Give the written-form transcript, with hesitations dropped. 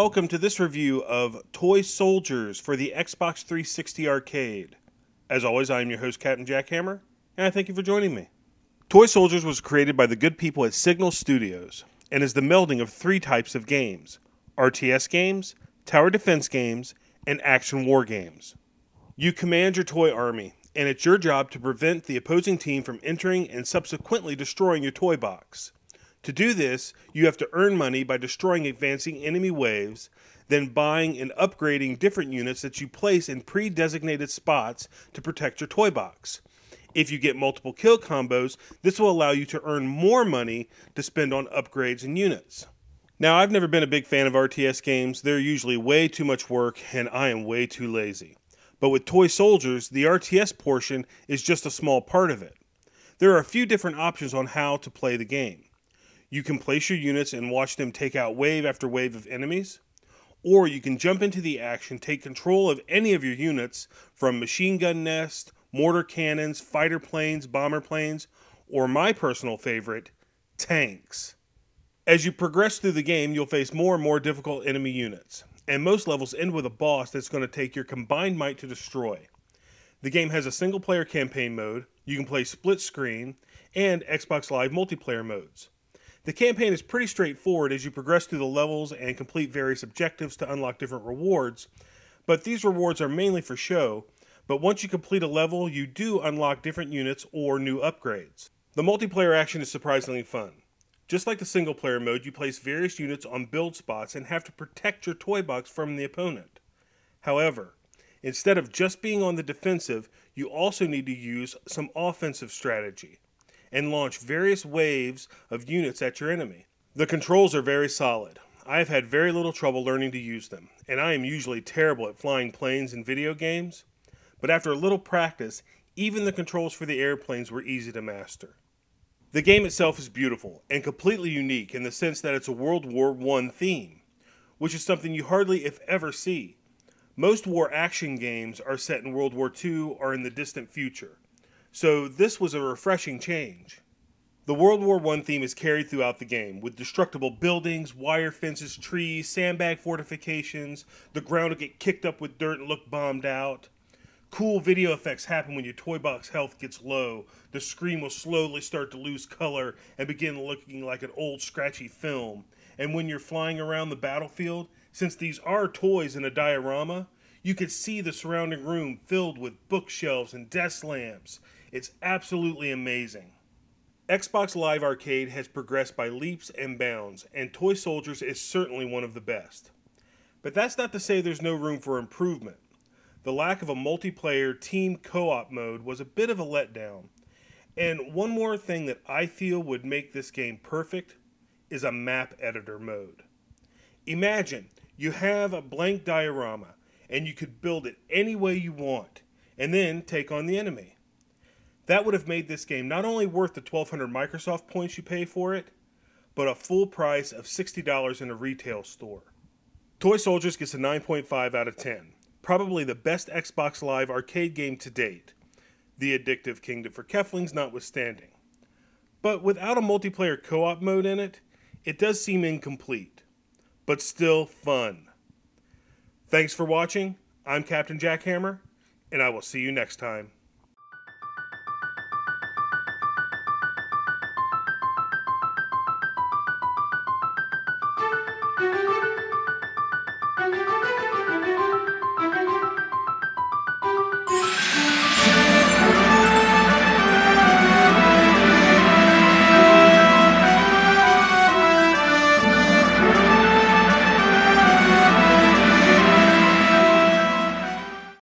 Welcome to this review of Toy Soldiers for the Xbox 360 Arcade. As always, I am your host, Captain Jackhammer, and I thank you for joining me. Toy Soldiers was created by the good people at Signal Studios, and is the melding of three types of games: RTS games, tower defense games, and action war games. You command your toy army, and it's your job to prevent the opposing team from entering and subsequently destroying your toy box. To do this, you have to earn money by destroying advancing enemy waves, then buying and upgrading different units that you place in pre-designated spots to protect your toy box. If you get multiple kill combos, this will allow you to earn more money to spend on upgrades and units. Now, I've never been a big fan of RTS games. They're usually way too much work, and I am way too lazy. But with Toy Soldiers, the RTS portion is just a small part of it. There are a few different options on how to play the game. You can place your units and watch them take out wave after wave of enemies, or you can jump into the action, take control of any of your units from machine gun nests, mortar cannons, fighter planes, bomber planes, or my personal favorite, tanks. As you progress through the game, you'll face more and more difficult enemy units, and most levels end with a boss that's going to take your combined might to destroy. The game has a single player campaign mode, you can play split screen, and Xbox Live multiplayer modes. The campaign is pretty straightforward as you progress through the levels and complete various objectives to unlock different rewards, but these rewards are mainly for show. But once you complete a level, you do unlock different units or new upgrades. The multiplayer action is surprisingly fun. Just like the single player mode, you place various units on build spots and have to protect your toy box from the opponent. However, instead of just being on the defensive, you also need to use some offensive strategy and launch various waves of units at your enemy. The controls are very solid. I have had very little trouble learning to use them, and I am usually terrible at flying planes in video games, but after a little practice, even the controls for the airplanes were easy to master. The game itself is beautiful and completely unique in the sense that it's a World War I theme, which is something you hardly if ever see. Most war action games are set in World War II or in the distant future, so this was a refreshing change. The World War I theme is carried throughout the game, with destructible buildings, wire fences, trees, sandbag fortifications, the ground will get kicked up with dirt and look bombed out. Cool video effects happen when your toy box health gets low. The screen will slowly start to lose color and begin looking like an old scratchy film. And when you're flying around the battlefield, since these are toys in a diorama, you can see the surrounding room filled with bookshelves and desk lamps. It's absolutely amazing. Xbox Live Arcade has progressed by leaps and bounds, and Toy Soldiers is certainly one of the best. But that's not to say there's no room for improvement. The lack of a multiplayer team co-op mode was a bit of a letdown. And one more thing that I feel would make this game perfect is a map editor mode. Imagine you have a blank diorama, and you could build it any way you want, and then take on the enemy. That would have made this game not only worth the 1,200 Microsoft points you pay for it, but a full price of $60 in a retail store. Toy Soldiers gets a 9.5 out of 10. Probably the best Xbox Live Arcade game to date, the addictive Kingdom for Keflings notwithstanding. But without a multiplayer co-op mode in it, it does seem incomplete, but still fun. Thanks for watching. I'm Captain Jackhammer, and I will see you next time.